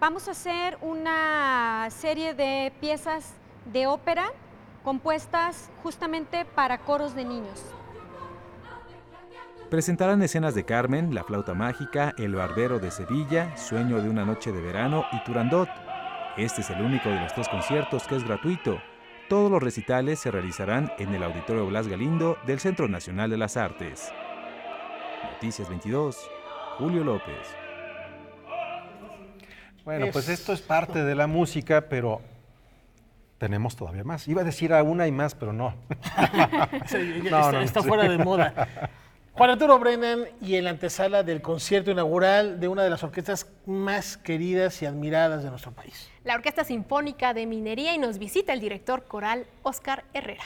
Vamos a hacer una serie de piezas de ópera compuestas justamente para coros de niños. Presentarán escenas de Carmen, La flauta mágica, El barbero de Sevilla, Sueño de una noche de verano y Turandot. Este es el único de los 3 conciertos que es gratuito. Todos los recitales se realizarán en el Auditorio Blas Galindo del Centro Nacional de las Artes. Noticias 22, Julio López. Bueno, pues esto es parte de la música, pero tenemos todavía más. Iba a decir aún hay más, pero no. Está fuera de moda. Juan Arturo Brennan y en la antesala del concierto inaugural de una de las orquestas más queridas y admiradas de nuestro país. La Orquesta Sinfónica de Minería, y nos visita el director coral Óscar Herrera.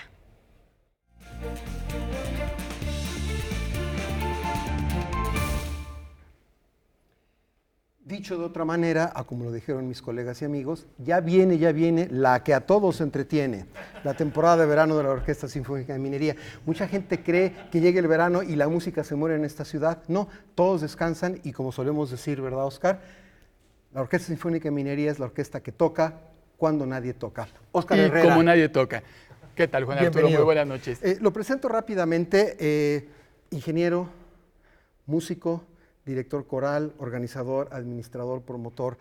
Dicho de otra manera, como lo dijeron mis colegas y amigos, ya viene la que a todos entretiene, la temporada de verano de la Orquesta Sinfónica de Minería. Mucha gente cree que llega el verano y la música se muere en esta ciudad. No, todos descansan y como solemos decir, ¿verdad, Óscar? La Orquesta Sinfónica de Minería es la orquesta que toca cuando nadie toca. Óscar Herrera. Como nadie toca. ¿Qué tal, Juan Arturo? Muy buenas noches. Lo presento rápidamente, ingeniero, músico, director coral, organizador, administrador, promotor.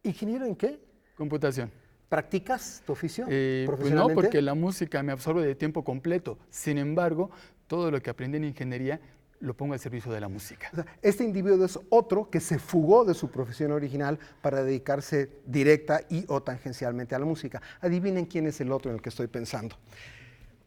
¿Ingeniero en qué? Computación. ¿Practicas tu oficio Pues profesionalmente? no, porque la música me absorbe de tiempo completo. Sin embargo, todo lo que aprendí en ingeniería lo pongo al servicio de la música. O sea, este individuo es otro que se fugó de su profesión original para dedicarse directa y o tangencialmente a la música. Adivinen quién es el otro en el que estoy pensando.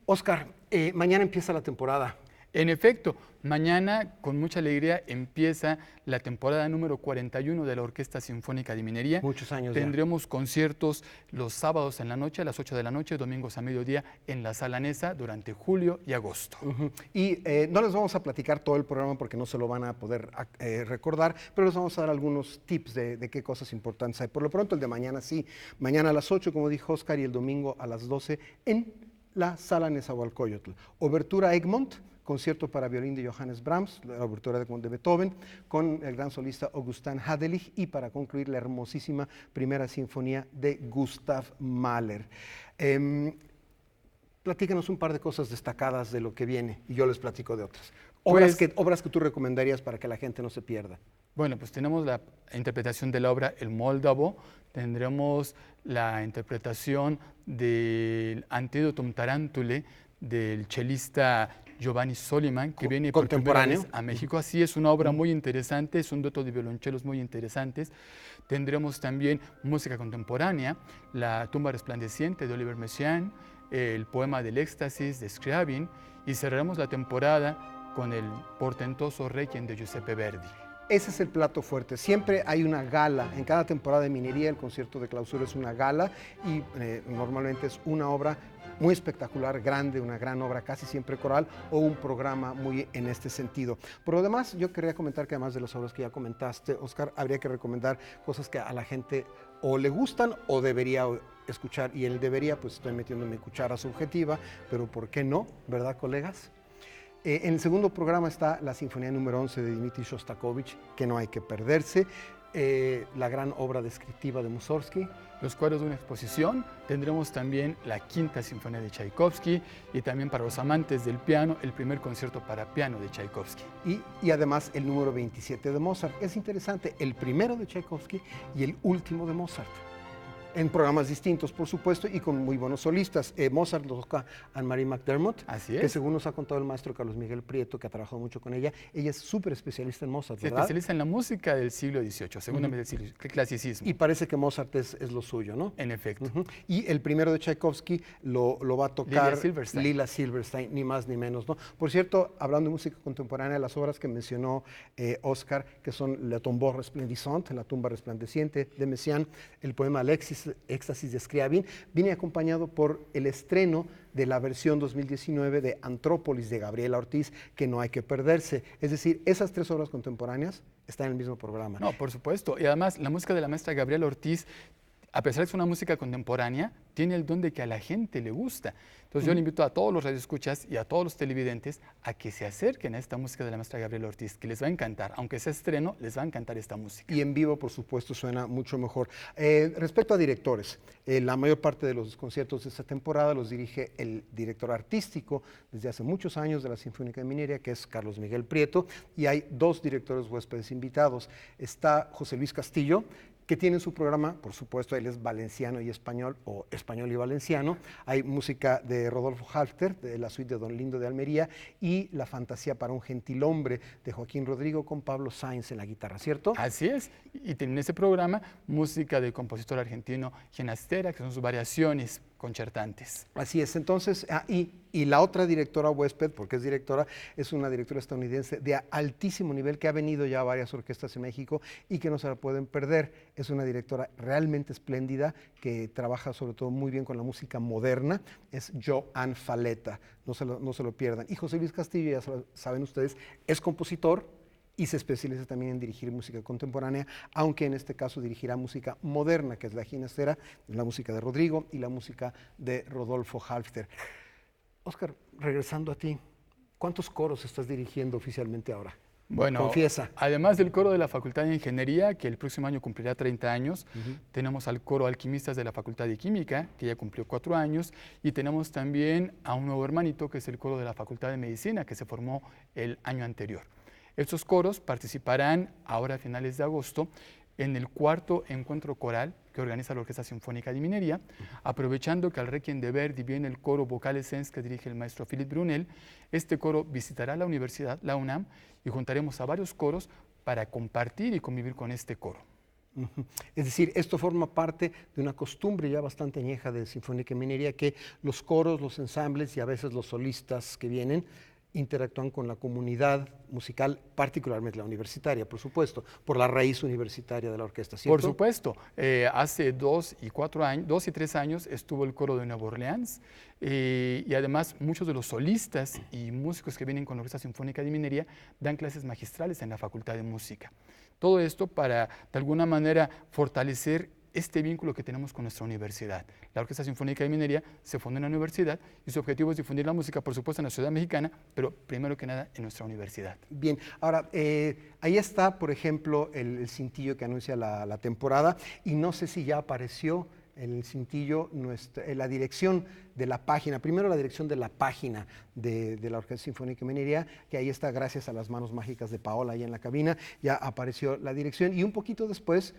Óscar, mañana empieza la temporada. En efecto, mañana con mucha alegría empieza la temporada número 41 de la Orquesta Sinfónica de Minería. Muchos años Tendremos conciertos los sábados en la noche, a las 8 de la noche, domingos a mediodía en la Sala Nesa durante julio y agosto. Y no les vamos a platicar todo el programa porque no se lo van a poder recordar, pero les vamos a dar algunos tips de qué cosas importantes hay. Por lo pronto el de mañana sí, mañana a las 8, como dijo Óscar, y el domingo a las 12 en la Sala Nezahualcóyotl. Obertura Egmont, concierto para violín de Johannes Brahms, la obertura de Beethoven, con el gran solista Augustin Hadelich, y para concluir la hermosísima primera sinfonía de Gustav Mahler. Platícanos un par de cosas destacadas de lo que viene y yo les platico de otras. Obras que tú recomendarías para que la gente no se pierda. Bueno, pues tenemos la interpretación de la obra El Moldavo, tendremos la interpretación del Antidotum Tarantulae del chelista Giovanni Soliman, que viene por primera vez a México. Así es, una obra muy interesante, es un dueto de violonchelos muy interesantes. Tendremos también música contemporánea, La tumba resplandeciente de Oliver Messiaen, el poema del éxtasis de Scriabin, y cerraremos la temporada con el portentoso Requiem de Giuseppe Verdi. Ese es el plato fuerte. Siempre hay una gala. En cada temporada de Minería, el concierto de clausura es una gala y normalmente es una obra muy espectacular, grande, una gran obra, casi siempre coral, o un programa muy en este sentido. Por lo demás, yo quería comentar que además de las obras que ya comentaste, Óscar, habría que recomendar cosas que a la gente o le gustan o debería escuchar. Y él debería, pues estoy metiendo mi cuchara subjetiva, pero ¿por qué no? ¿Verdad, colegas? En el segundo programa está la Sinfonía número 11 de Dmitri Shostakovich, que no hay que perderse, la gran obra descriptiva de Mussorgsky. Los cuadros de una exposición, tendremos también la Quinta Sinfonía de Tchaikovsky y también para los amantes del piano, el primer concierto para piano de Tchaikovsky. Y además el número 27 de Mozart. Es interesante, el primero de Tchaikovsky y el último de Mozart. En programas distintos, por supuesto, y con muy buenos solistas. Mozart lo toca Anne-Marie McDermott, que según nos ha contado el maestro Carlos Miguel Prieto, que ha trabajado mucho con ella es súper especialista en Mozart, ¿verdad? Especialista en la música del siglo XVIII, segundamente del siglo, clasicismo. Y parece que Mozart es lo suyo, ¿no? En efecto. Y el primero de Tchaikovsky lo va a tocar Lila Silverstein, ni más ni menos, ¿no? Por cierto, hablando de música contemporánea, las obras que mencionó Óscar, que son La tombeau resplendissante, La tumba resplandeciente de Messiaen, el poema Éxtasis de Scriabin, viene acompañado por el estreno de la versión 2019 de Antrópolis de Gabriela Ortiz, que no hay que perderse. Es decir, esas tres obras contemporáneas están en el mismo programa. No, por supuesto. Y además, la música de la maestra Gabriela Ortiz a pesar de que es una música contemporánea, tiene el don de que a la gente le gusta. Entonces yo le invito a todos los radioescuchas y a todos los televidentes a que se acerquen a esta música de la maestra Gabriela Ortiz, que les va a encantar. Aunque sea estreno, les va a encantar esta música. Y en vivo, por supuesto, suena mucho mejor. Respecto a directores, la mayor parte de los conciertos de esta temporada los dirige el director artístico desde hace muchos años de la Sinfónica de Minería, que es Carlos Miguel Prieto, y hay 2 directores huéspedes invitados. Está José Luis Castillo, que tiene su programa, por supuesto, él es valenciano y español, o español y valenciano. Hay música de Rodolfo Halfter, de la suite de Don Lindo de Almería, y La fantasía para un gentilhombre, de Joaquín Rodrigo, con Pablo Sáenz en la guitarra, ¿cierto? Así es, y tiene en ese programa música del compositor argentino Ginastera, que son sus variaciones concertantes. Así es, entonces, y la otra directora huésped, porque es directora, es una directora estadounidense de altísimo nivel que ha venido ya a varias orquestas en México y que no se la pueden perder. Es una directora realmente espléndida que trabaja sobre todo muy bien con la música moderna, es Joan Faleta, no se lo pierdan. Y José Luis Castillo, ya saben ustedes, es compositor y se especializa también en dirigir música contemporánea, aunque en este caso dirigirá música moderna, que es la ginastera, la música de Rodrigo y la música de Rodolfo Halfter. Óscar, regresando a ti, ¿cuántos coros estás dirigiendo oficialmente ahora? Bueno, confiesa. Además del coro de la Facultad de Ingeniería, que el próximo año cumplirá 30 años, tenemos al coro Alquimistas de la Facultad de Química, que ya cumplió 4 años, y tenemos también a un nuevo hermanito, que es el coro de la Facultad de Medicina, que se formó el año anterior. Estos coros participarán ahora a finales de agosto en el 4º encuentro coral que organiza la Orquesta Sinfónica de Minería, aprovechando que al Requiem de Verdi viene el coro Vocales Sens que dirige el maestro Philippe Brunel. Este coro visitará la universidad, la UNAM, y juntaremos a varios coros para compartir y convivir con este coro. Es decir, esto forma parte de una costumbre ya bastante añeja de Sinfónica de Minería, que los coros, los ensambles y a veces los solistas que vienen interactúan con la comunidad musical, particularmente la universitaria, por supuesto, por la raíz universitaria de la orquesta, ¿cierto? Por supuesto. Hace 2 y 3 años estuvo el coro de Nueva Orleans y además muchos de los solistas y músicos que vienen con la Orquesta Sinfónica de Minería dan clases magistrales en la Facultad de Música. Todo esto para, de alguna manera, fortalecer este vínculo que tenemos con nuestra universidad. La Orquesta Sinfónica de Minería se fundó en la universidad y su objetivo es difundir la música, por supuesto, en la ciudad mexicana, pero primero que nada en nuestra universidad. Bien, ahora, ahí está, por ejemplo, el cintillo que anuncia la temporada, y no sé si ya apareció en el cintillo la dirección de la página, primero la dirección de la página de la Orquesta Sinfónica de Minería, que ahí está gracias a las manos mágicas de Paola ahí en la cabina, ya apareció la dirección, y un poquito después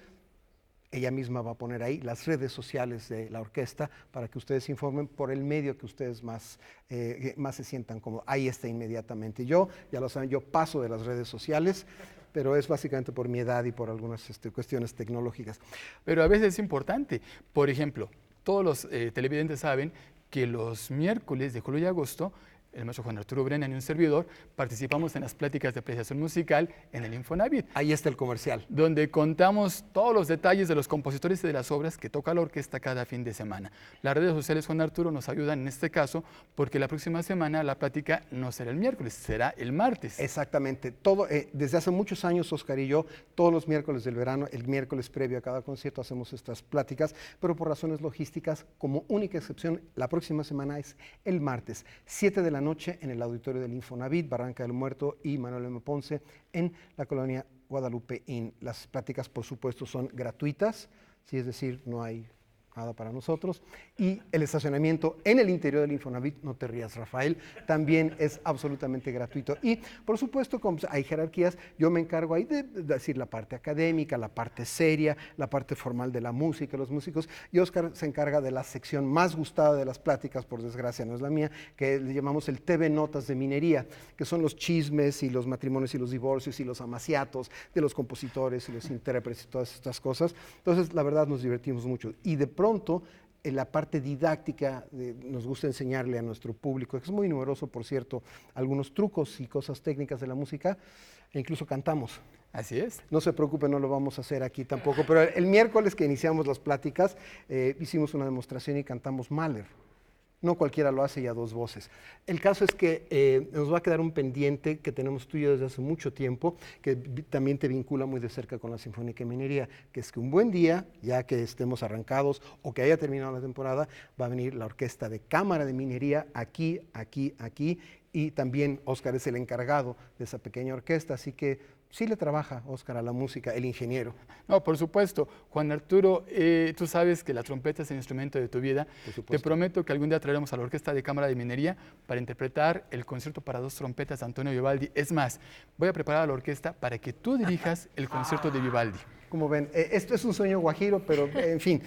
ella misma va a poner ahí las redes sociales de la orquesta para que ustedes se informen por el medio que ustedes más se sientan cómodos. Ahí está inmediatamente. Yo, ya lo saben, yo paso de las redes sociales, pero es básicamente por mi edad y por algunas cuestiones tecnológicas. Pero a veces es importante. Por ejemplo, todos los televidentes saben que los miércoles de julio y agosto, el maestro Juan Arturo Brennan y un servidor participamos en las pláticas de apreciación musical en el Infonavit. Ahí está el comercial. Donde contamos todos los detalles de los compositores y de las obras que toca la orquesta cada fin de semana. Las redes sociales, Juan Arturo, nos ayudan en este caso porque la próxima semana la plática no será el miércoles, será el martes. Exactamente. Todo, desde hace muchos años, Óscar y yo, todos los miércoles del verano, el miércoles previo a cada concierto, hacemos estas pláticas, pero por razones logísticas, como única excepción, la próxima semana es el martes, 7 de la noche en el auditorio del Infonavit, Barranca del Muerto y Manuel M. Ponce, en la colonia Guadalupe Inn. Las pláticas, por supuesto, son gratuitas, ¿sí? Es decir, no hay nada para nosotros. Y el estacionamiento en el interior del Infonavit, no te rías, Rafael, también es absolutamente gratuito. Y, por supuesto, como hay jerarquías, yo me encargo ahí de decir la parte académica, la parte seria, la parte formal de la música, los músicos, y Óscar se encarga de la sección más gustada de las pláticas, por desgracia no es la mía, que le llamamos el TV Notas de Minería, que son los chismes y los matrimonios y los divorcios y los amaciatos de los compositores y los intérpretes y todas estas cosas. Entonces, la verdad, nos divertimos mucho. Y de pronto, en la parte didáctica, nos gusta enseñarle a nuestro público, que es muy numeroso, por cierto, algunos trucos y cosas técnicas de la música, e incluso cantamos. Así es. No se preocupen, no lo vamos a hacer aquí tampoco, pero el miércoles que iniciamos las pláticas, hicimos una demostración y cantamos Mahler. No cualquiera lo hace y a dos voces. El caso es que nos va a quedar un pendiente que tenemos tú y yo desde hace mucho tiempo, que también te vincula muy de cerca con la Sinfónica de Minería, que es que un buen día, ya que estemos arrancados o que haya terminado la temporada, va a venir la Orquesta de Cámara de Minería aquí, y también Óscar es el encargado de esa pequeña orquesta, así que sí le trabaja, Óscar, a la música, el ingeniero. No, por supuesto. Juan Arturo, tú sabes que la trompeta es el instrumento de tu vida. Te prometo que algún día traeremos a la Orquesta de Cámara de Minería para interpretar el concierto para dos trompetas de Antonio Vivaldi. Es más, voy a preparar a la orquesta para que tú dirijas el concierto de Vivaldi. Como ven, esto es un sueño guajiro, pero en fin,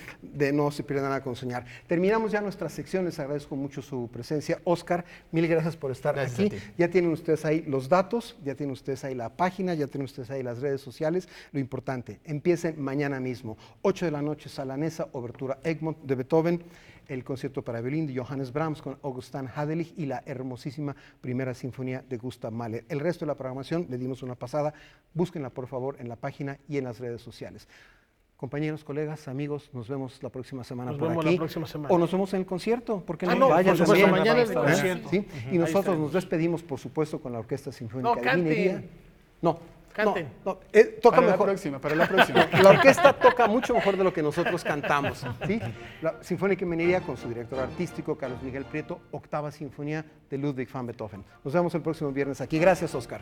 no se pierda nada con soñar. Terminamos ya nuestras secciones, agradezco mucho su presencia. Óscar, mil gracias por estar aquí. Ya tienen ustedes ahí los datos, ya tienen ustedes ahí la página, ya tienen ustedes ahí las redes sociales. Lo importante, empiecen mañana mismo, 8 de la noche, Sala Nessa, obertura Egmont de Beethoven, el concierto para violín de Johannes Brahms con Augustin Hadelich y la hermosísima primera sinfonía de Gustav Mahler. El resto de la programación le dimos una pasada, búsquenla por favor en la página y en las redes sociales. Compañeros, colegas, amigos, nos vemos la próxima semana por aquí. La próxima semana. O nos vemos en el concierto, porque no vayan por supuesto, mañana en el concierto. ¿Sí? Y nosotros nos despedimos, por supuesto, con la Orquesta Sinfónica de Minería. Canten. Toca para mejor. Para la próxima. La orquesta toca mucho mejor de lo que nosotros cantamos. ¿Sí? La Sinfónica de Minería con su director artístico, Carlos Miguel Prieto, octava sinfonía de Ludwig van Beethoven. Nos vemos el próximo viernes aquí. Gracias, Óscar.